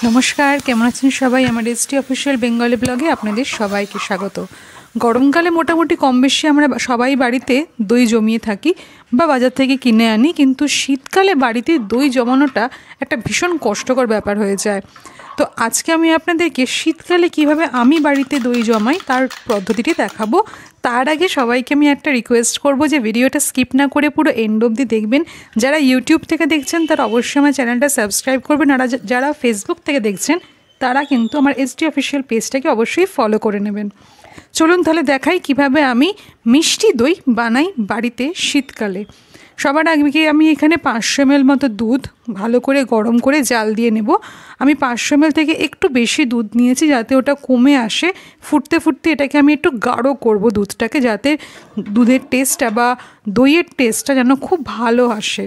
নমস্কার, কেমন আছেন সবাই? আমার এসটি অফিসিয়াল বেঙ্গলি ব্লগে আপনাদের সবাইকে স্বাগত। গরমকালে মোটামুটি কম বেশি আমরা সবাই বাড়িতে দই জমিয়ে থাকি বা বাজার থেকে কিনে আনি, কিন্তু শীতকালে বাড়িতে দই জমানোটা একটা ভীষণ কষ্টকর ব্যাপার হয়ে যায়। তো আজকে আমি আপনাদেরকে শীতকালে কিভাবে আমি বাড়িতে দই জমাই তার পদ্ধতিটি দেখাবো। তার আগে সবাইকে আমি একটা রিকোয়েস্ট করব যে ভিডিওটা স্কিপ না করে পুরো এন্ড অবধি দেখবেন। যারা ইউটিউব থেকে দেখছেন তারা অবশ্যই আমার চ্যানেলটা সাবস্ক্রাইব করবেন, আর যারা ফেসবুক থেকে দেখছেন তারা কিন্তু আমার এসডি অফিসিয়াল পেজটাকে অবশ্যই ফলো করে নেবেন। চলুন তাহলে দেখাই কিভাবে আমি মিষ্টি দই বানাই বাড়িতে শীতকালে। সবার আগে আমি এখানে 500 ml মতো দুধ ভালো করে গরম করে জাল দিয়ে নেব। আমি 500 ml থেকে একটু বেশি দুধ নিয়েছি যাতে ওটা কমে আসে। ফুটতে ফুটতে এটাকে আমি একটু গাঢ় করব দুধটাকে, যাতে দুধের টেস্টটা বা দইয়ের টেস্টটা যেন খুব ভালো আসে।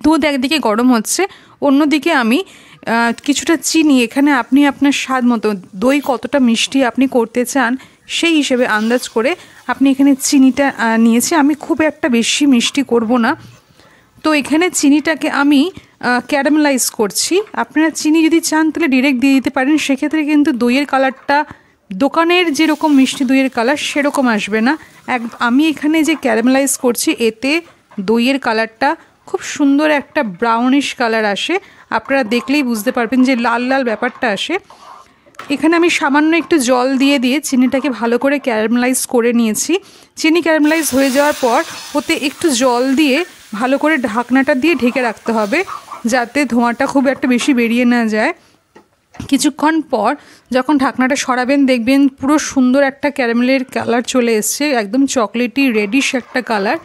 দুধ একদিকে গরম হচ্ছে, অন্যদিকে আমি কিছুটা চিনি, এখানে আপনি আপনার স্বাদ মতো দই কতটা মিষ্টি আপনি করতে চান সেই হিসেবে আন্দাজ করে আপনি এখানে চিনিটা নিয়েছি। আমি খুব একটা বেশি মিষ্টি করব না, তো এখানে চিনিটাকে আমি ক্যারামেলাইজ করছি। আপনারা চিনি যদি চান তাহলে ডিরেক্ট দিয়ে দিতে পারেন, সেক্ষেত্রে কিন্তু দইয়ের কালারটা দোকানের যেরকম মিষ্টি দইয়ের কালার সেরকম আসবে না। আমি এখানে যে ক্যারামেলাইজ করছি এতে দইয়ের কালারটা খুব সুন্দর একটা ব্রাউনিশ কালার আসে। আপনারা দেখলেই বুঝতে পারবেন যে লাল লাল ব্যাপারটা আসে। এখানে আমি সামান্য একটু জল দিয়ে চিনিটাকে ভালো করে ক্যারামেলাইজ করে নিয়েছি। চিনি ক্যারামেলাইজ হয়ে যাওয়ার পর ওতে একটু জল দিয়ে ভালো করে ঢাকনাটা দিয়ে ঢেকে রাখতে হবে, যাতে ধোঁয়াটা খুব একটা বেশি বেরিয়ে না যায়। কিছুক্ষণ পর যখন ঢাকনাটা সরাবেন দেখবেন পুরো সুন্দর একটা ক্যারামেলের কালার চলে এসছে, একদম চকলেটি রেডিশ একটা কালার।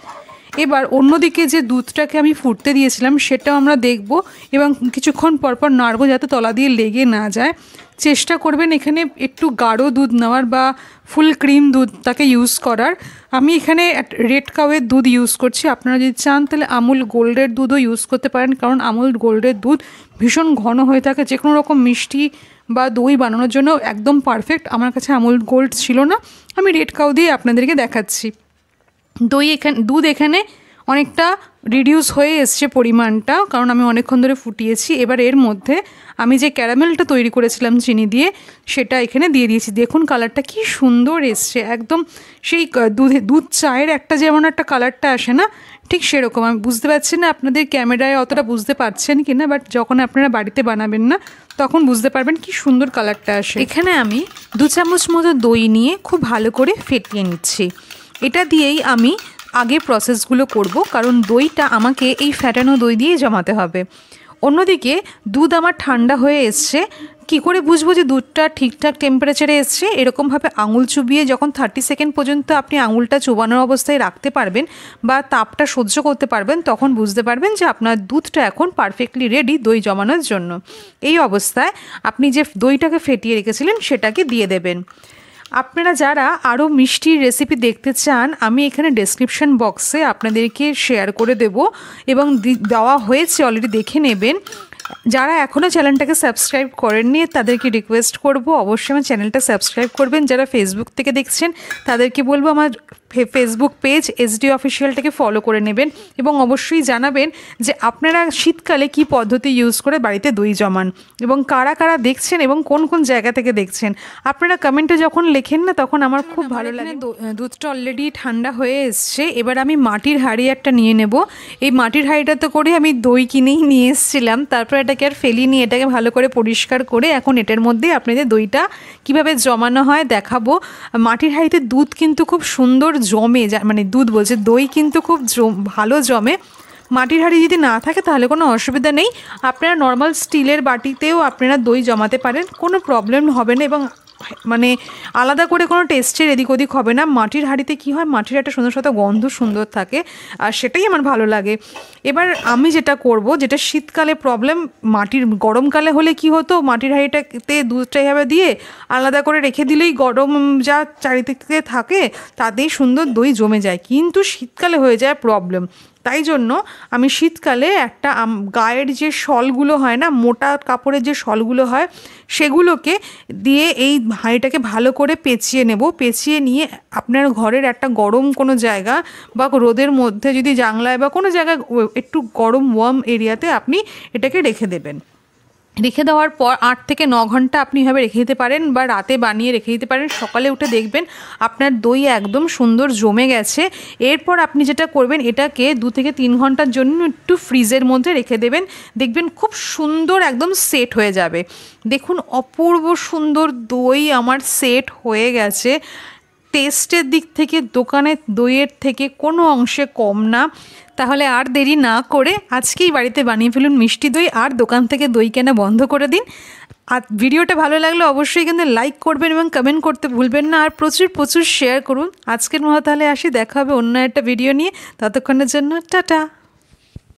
এবার অন্যদিকে যে দুধটাকে আমি ফুটতে দিয়েছিলাম সেটাও আমরা দেখব এবং কিছুক্ষণ পরপর নাড়বো যাতে তলা দিয়ে লেগে না যায়। চেষ্টা করবেন এখানে একটু গাঢ় দুধ নেওয়ার বা ফুল ক্রিম দুধ তাকে ইউজ করার। আমি এখানে রেড কাউয়ের দুধ ইউজ করছি। আপনারা যদি চান তাহলে আমুল গোল্ডের দুধও ইউজ করতে পারেন, কারণ আমুল গোল্ডের দুধ ভীষণ ঘন হয়ে থাকে, যে কোনো রকম মিষ্টি বা দই বানানোর জন্য একদম পারফেক্ট। আমার কাছে আমুল গোল্ড ছিল না, আমি রেড কাউ দিয়ে আপনাদেরকে দেখাচ্ছি। দুধ এখানে অনেকটা রিডিউস হয়ে এসছে পরিমাণটা, কারণ আমি অনেকক্ষণ ধরে ফুটিয়েছি। এবার এর মধ্যে আমি যে ক্যারামেলটা তৈরি করেছিলাম চিনি দিয়ে সেটা এখানে দিয়ে দিয়েছি। দেখুন কালারটা কি সুন্দর এসছে, একদম সেই দুধ চায়ের একটা যেমন একটা কালারটা আসে না, ঠিক সেরকম। আমি বুঝতে পারছি না আপনাদের ক্যামেরায় অতটা বুঝতে পারছেন কি না, বাট যখন আপনারা বাড়িতে বানাবেন না তখন বুঝতে পারবেন কি সুন্দর কালারটা আসে। এখানে আমি 2 চামচ মতো দই নিয়ে খুব ভালো করে ফেটিয়ে নিচ্ছি। এটা দিয়েই আমি আগে প্রসেসগুলো করব, কারণ দইটা আমাকে এই ফ্যাটানো দই দিয়েই জমাতে হবে। অন্যদিকে দুধ আমার ঠান্ডা হয়ে এসছে। কি করে বুঝবো যে দুধটা ঠিকঠাক টেম্পারেচারে এসছে? এরকমভাবে আঙুল চুবিয়ে যখন 30 সেকেন্ড পর্যন্ত আপনি আঙুলটা চুবানোর অবস্থায় রাখতে পারবেন বা তাপটা সহ্য করতে পারবেন, তখন বুঝতে পারবেন যে আপনার দুধটা এখন পারফেক্টলি রেডি দই জমানোর জন্য। এই অবস্থায় আপনি যে দইটাকে ফেটিয়ে রেখেছিলেন সেটাকে দিয়ে দেবেন। আপনারা যারা আরও মিষ্টির রেসিপি দেখতে চান আমি এখানে ডেসক্রিপশন বক্সে আপনাদেরকে শেয়ার করে দেব এবং দেওয়া হয়েছে, অলরেডি দেখে নেবেন। যারা এখনও চ্যানেলটাকে সাবস্ক্রাইব করেননি তাদেরকে রিকোয়েস্ট করব অবশ্যই আমার চ্যানেলটা সাবস্ক্রাইব করবেন। যারা ফেসবুক থেকে দেখছেন তাদেরকে বলবো আমার ফেসবুক পেজ এসডি অফিসিয়ালটাকে ফলো করে নেবেন এবং অবশ্যই জানাবেন যে আপনারা শীতকালে কি পদ্ধতি ইউজ করে বাড়িতে দই জমান এবং কারা কারা দেখছেন এবং কোন কোন জায়গা থেকে দেখছেন। আপনারা কমেন্টে যখন লেখেন না তখন আমার খুব ভালো লাগে। দুধটা অলরেডি ঠান্ডা হয়ে এসছে। এবার আমি মাটির হাঁড়ি একটা নিয়ে নেব। এই মাটির হাঁড়িটাতে করে আমি দই কিনেই নিয়ে এসেছিলাম, তারপর এটাকে আর ফেলিনি, এটাকে ভালো করে পরিষ্কার করে এখন এটার মধ্যে আপনাদের দইটা কিভাবে জমানো হয় দেখাবো। মাটির হাঁড়িতে দুধ কিন্তু খুব সুন্দর জমে, মানে দুধ বলছে দই কিন্তু খুব ভালো জমে। মাটির হাঁড়ি যদি না থাকে তাহলে কোনো অসুবিধা নেই, আপনারা নর্মাল স্টিলের বাটিতেও আপনারা দই জমাতে পারেন, কোনো প্রবলেম হবে না এবং মানে আলাদা করে কোনো টেস্টের এদিক ওদিক হবে না। মাটির হাঁড়িতে কী হয়, মাটির একটা সুন্দর সাথে গন্ধ সুন্দর থাকে আর সেটাই আমার ভালো লাগে। এবার আমি যেটা করব, যেটা শীতকালে প্রবলেম, মাটির গরমকালে হলে কি হতো, মাটির হাঁড়িটাতে দুধটা এভাবে দিয়ে আলাদা করে রেখে দিলেই গরম যা চারিদিকে থাকে তাতেই সুন্দর দই জমে যায়, কিন্তু শীতকালে হয়ে যায় প্রবলেম। তাই জন্য আমি শীতকালে একটা গায়ের যে শলগুলো হয় না, মোটা কাপড়ের যে শলগুলো হয় সেগুলোকে দিয়ে এই হাঁড়িটাকে ভালো করে পেঁচিয়ে নেব। পেঁচিয়ে নিয়ে আপনার ঘরের একটা গরম কোনো জায়গা বা রোদের মধ্যে যদি জানলায় বা কোনো জায়গায় একটু গরম ওয়ার্ম এরিয়াতে আপনি এটাকে রেখে দেবেন। রেখে দেওয়ার পর 8 থেকে 9 ঘন্টা আপনি এভাবে রেখে দিতে পারেন বা রাতে বানিয়ে রেখে দিতে পারেন। সকালে উঠে দেখবেন আপনার দই একদম সুন্দর জমে গেছে। এরপর আপনি যেটা করবেন, এটাকে 2 থেকে 3 ঘন্টার জন্য একটু ফ্রিজের মধ্যে রেখে দেবেন। দেখবেন খুব সুন্দর একদম সেট হয়ে যাবে। দেখুন অপূর্ব সুন্দর দই আমার সেট হয়ে গেছে। টেস্টের দিক থেকে দোকানের দইয়ের থেকে কোনো অংশে কম না। তাহলে আর দেরি না করে আজকেই বাড়িতে বানিয়ে ফেলুন মিষ্টি দই, আর দোকান থেকে দই কেনা বন্ধ করে দিন। আর ভিডিওটা ভালো লাগলে অবশ্যই কিন্তু লাইক করবেন এবং কমেন্ট করতে ভুলবেন না, আর প্রচুর প্রচুর শেয়ার করুন। আজকের মতো তাহলে আসি, দেখা হবে অন্য একটা ভিডিও নিয়ে। ততক্ষণের জন্য টাটা।